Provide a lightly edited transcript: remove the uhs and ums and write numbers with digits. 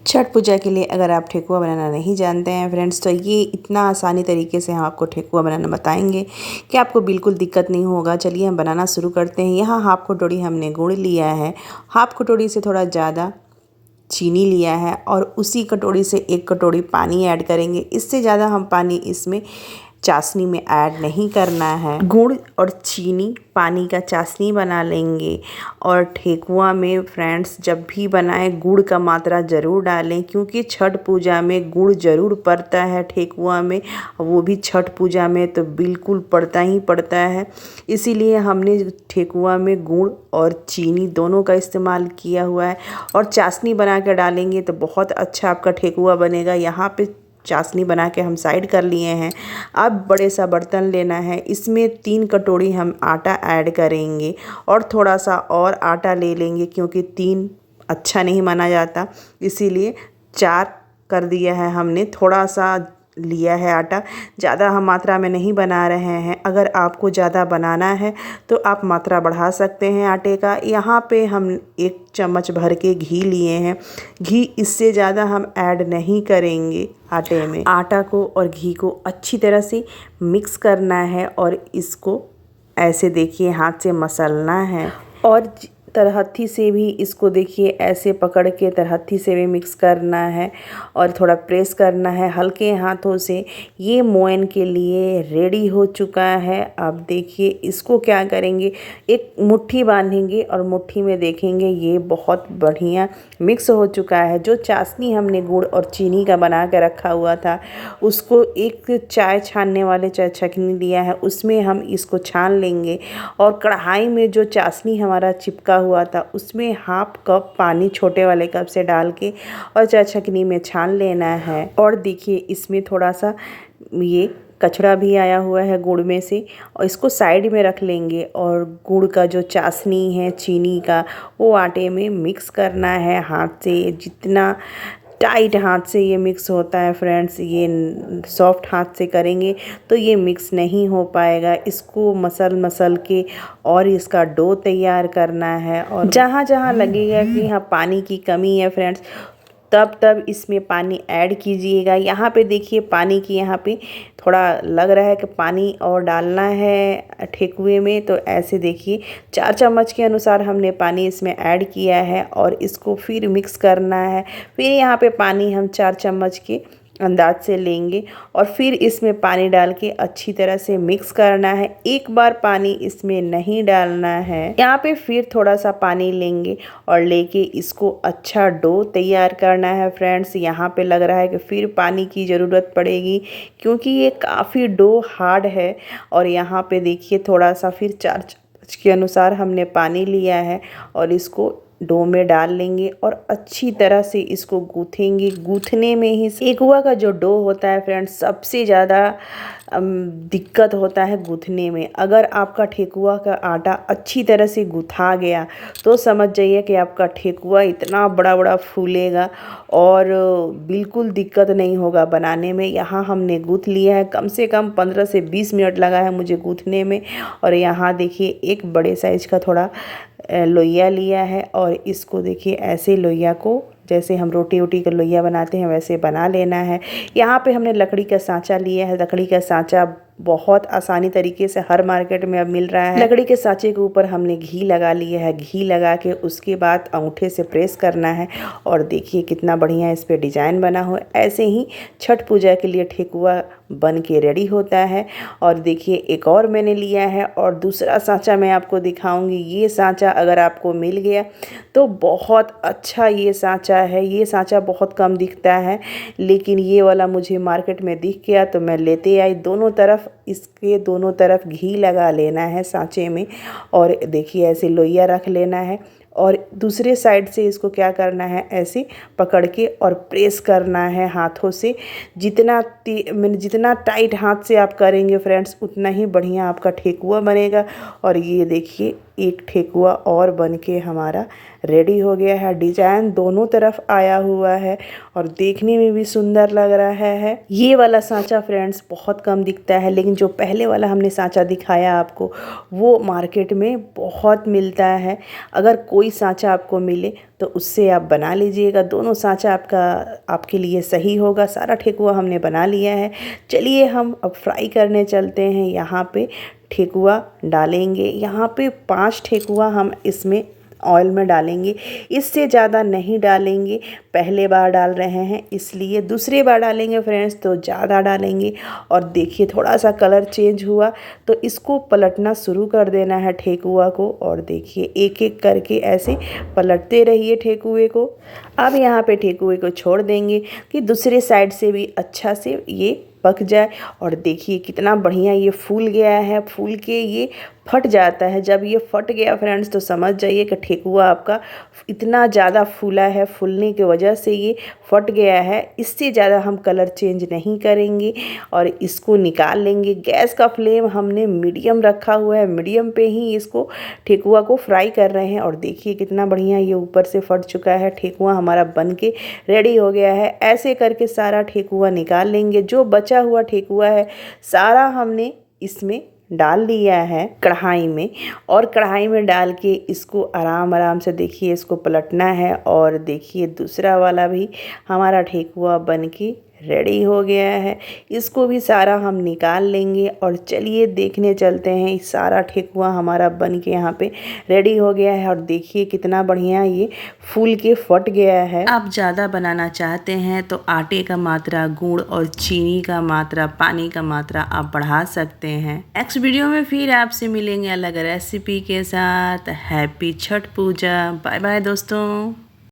छठ पूजा के लिए अगर आप ठेकुआ बनाना नहीं जानते हैं फ्रेंड्स, तो ये इतना आसानी तरीके से हम आपको ठेकुआ बनाना बताएंगे कि आपको बिल्कुल दिक्कत नहीं होगा। चलिए हम बनाना शुरू करते हैं। यहाँ हाफ कटोरी हमने गुड़ लिया है, हाफ कटोरी से थोड़ा ज़्यादा चीनी लिया है और उसी कटोरी से 1 कटोरी पानी ऐड करेंगे। इससे ज़्यादा हम पानी इसमें चाशनी में ऐड नहीं करना है। गुड़ और चीनी पानी का चाशनी बना लेंगे। और ठेकुआ में फ्रेंड्स जब भी बनाएं गुड़ का मात्रा ज़रूर डालें, क्योंकि छठ पूजा में गुड़ ज़रूर पड़ता है ठेकुआ में, वो भी छठ पूजा में तो बिल्कुल पड़ता ही पड़ता है। इसीलिए हमने ठेकुआ में गुड़ और चीनी दोनों का इस्तेमाल किया हुआ है। और चाशनी बना कर डालेंगे तो बहुत अच्छा आपका ठेकुआ बनेगा। यहाँ पे चाशनी बना के हम साइड कर लिए हैं। अब बड़े सा बर्तन लेना है, इसमें 3 कटोरी हम आटा ऐड करेंगे और थोड़ा सा और आटा ले लेंगे, क्योंकि 3 अच्छा नहीं माना जाता, इसीलिए 4 कर दिया है हमने। थोड़ा सा लिया है आटा, ज़्यादा हम मात्रा में नहीं बना रहे हैं। अगर आपको ज़्यादा बनाना है तो आप मात्रा बढ़ा सकते हैं आटे का। यहाँ पे हम 1 चम्मच भर के घी लिए हैं। घी इससे ज़्यादा हम ऐड नहीं करेंगे आटे में। आटा को और घी को अच्छी तरह से मिक्स करना है और इसको ऐसे देखिए हाथ से मसलना है। और तरहत्थी से भी इसको देखिए ऐसे पकड़ के तरहत्थी से भी मिक्स करना है और थोड़ा प्रेस करना है हल्के हाथों से। ये मोयन के लिए रेडी हो चुका है। अब देखिए इसको क्या करेंगे, एक मुट्ठी बांधेंगे और मुट्ठी में देखेंगे ये बहुत बढ़िया मिक्स हो चुका है। जो चाशनी हमने गुड़ और चीनी का बना के रखा हुआ था, उसको एक चाय छानने वाले चाय छकनी लिया है, उसमें हम इसको छान लेंगे। और कढ़ाई में जो चाशनी हमारा चिपका हुआ था उसमें हाफ कप पानी छोटे वाले कप से डाल के और चाय छकनी में छान लेना है। और देखिए इसमें थोड़ा सा ये कचरा भी आया हुआ है गुड़ में से, और इसको साइड में रख लेंगे। और गुड़ का जो चाशनी है चीनी का, वो आटे में मिक्स करना है हाथ से। जितना टाइट हाथ से ये मिक्स होता है फ्रेंड्स, ये सॉफ्ट हाथ से करेंगे तो ये मिक्स नहीं हो पाएगा। इसको मसल के और इसका डो तैयार करना है। और जहाँ जहाँ लगेगा कि यहाँ पानी की कमी है फ्रेंड्स, तब इसमें पानी ऐड कीजिएगा। यहाँ पे देखिए पानी की यहाँ पे थोड़ा लग रहा है कि पानी और डालना है ठेकुए में, तो ऐसे देखिए 4 चम्मच के अनुसार हमने पानी इसमें ऐड किया है और इसको फिर मिक्स करना है। फिर यहाँ पे पानी हम 4 चम्मच के अंदाज से लेंगे और फिर इसमें पानी डाल के अच्छी तरह से मिक्स करना है। एक बार पानी इसमें नहीं डालना है। यहाँ पे फिर थोड़ा सा पानी लेंगे और लेके इसको अच्छा डो तैयार करना है फ्रेंड्स। यहाँ पे लग रहा है कि फिर पानी की ज़रूरत पड़ेगी, क्योंकि ये काफ़ी डो हार्ड है। और यहाँ पे देखिए थोड़ा सा फिर 4 चम्मच के अनुसार हमने पानी लिया है और इसको डो में डाल लेंगे और अच्छी तरह से इसको गूँथेंगे। गूँथने में ही ठेकुआ का जो डो होता है फ्रेंड्स, सबसे ज़्यादा दिक्कत होता है गूँथने में। अगर आपका ठेकुआ का आटा अच्छी तरह से गूँथा गया तो समझ जाइए कि आपका ठेकुआ इतना बड़ा बड़ा फूलेगा और बिल्कुल दिक्कत नहीं होगा बनाने में। यहाँ हमने गूँथ लिया है, कम से कम 15 से 20 मिनट लगा है मुझे गूँथने में। और यहाँ देखिए एक बड़े साइज का थोड़ा लोइया लिया है और इसको देखिए ऐसे लोइया को जैसे हम रोटी का लोइया बनाते हैं वैसे बना लेना है। यहाँ पे हमने लकड़ी का सांचा लिया है। लकड़ी का सांचा बहुत आसानी तरीके से हर मार्केट में अब मिल रहा है। लकड़ी के सांचे के ऊपर हमने घी लगा लिया है। घी लगा के उसके बाद अंगूठे से प्रेस करना है और देखिए कितना बढ़िया इस पर डिजाइन बना हो। ऐसे ही छठ पूजा के लिए ठेकुआ बन के रेडी होता है। और देखिए एक और मैंने लिया है और दूसरा सांचा मैं आपको दिखाऊंगी। ये सांचा अगर आपको मिल गया तो बहुत अच्छा ये सांचा है। ये सांचा बहुत कम दिखता है, लेकिन ये वाला मुझे मार्केट में दिख गया तो मैं लेते आई। दोनों तरफ इसके दोनों तरफ घी लगा लेना है सांचे में और देखिए ऐसे लोइया रख लेना है और दूसरे साइड से इसको क्या करना है, ऐसे पकड़ के और प्रेस करना है हाथों से। जितना टाइट हाथ से आप करेंगे फ्रेंड्स, उतना ही बढ़िया आपका ठेकुआ बनेगा। और ये देखिए एक ठेकुआ और बन के हमारा रेडी हो गया है। डिजाइन दोनों तरफ आया हुआ है और देखने में भी सुंदर लग रहा है। ये वाला सांचा फ्रेंड्स बहुत कम दिखता है, लेकिन जो पहले वाला हमने सांचा दिखाया आपको वो मार्केट में बहुत मिलता है। अगर कोई कोई सांचा आपको मिले तो उससे आप बना लीजिएगा। दोनों सांचा आपके लिए सही होगा। सारा ठेकुआ हमने बना लिया है। चलिए हम अब फ्राई करने चलते हैं। यहाँ पे ठेकुआ डालेंगे। यहाँ पे 5 ठेकुआ हम इसमें ऑयल में डालेंगे, इससे ज़्यादा नहीं डालेंगे। पहले बार डाल रहे हैं इसलिए, दूसरी बार डालेंगे फ्रेंड्स तो ज़्यादा डालेंगे। और देखिए थोड़ा सा कलर चेंज हुआ तो इसको पलटना शुरू कर देना है ठेकुआ को। और देखिए एक एक करके ऐसे पलटते रहिए ठेकुए को। अब यहाँ पे ठेकुए को छोड़ देंगे कि दूसरे साइड से भी अच्छा से ये पक जाए। और देखिए कितना बढ़िया ये फूल गया है। फूल के ये फट जाता है। जब ये फट गया फ्रेंड्स तो समझ जाइए कि ठेकुआ आपका इतना ज़्यादा फूला है, फूलने की वजह से ये फट गया है। इससे ज़्यादा हम कलर चेंज नहीं करेंगे और इसको निकाल लेंगे। गैस का फ्लेम हमने मीडियम रखा हुआ है, मीडियम पे ही इसको ठेकुआ को फ्राई कर रहे हैं। और देखिए कितना बढ़िया ये ऊपर से फट चुका है। ठेकुआ हमारा बन के रेडी हो गया है। ऐसे करके सारा ठेकुआ निकाल लेंगे। जो बचा हुआ ठेकुआ है सारा हमने इसमें डाल दिया है कढ़ाई में। और कढ़ाई में डाल के इसको आराम से देखिए इसको पलटना है। और देखिए दूसरा वाला भी हमारा ठेकुआ बन के रेडी हो गया है। इसको भी सारा हम निकाल लेंगे। और चलिए देखने चलते हैं। सारा ठेकुआ हमारा बन के यहाँ पे रेडी हो गया है। और देखिए कितना बढ़िया ये फूल के फट गया है। आप ज़्यादा बनाना चाहते हैं तो आटे का मात्रा, गुड़ और चीनी का मात्रा, पानी का मात्रा आप बढ़ा सकते हैं। नेक्स्ट वीडियो में फिर आपसे मिलेंगे अलग रेसिपी के साथ। हैप्पी छठ पूजा। बाय बाय दोस्तों।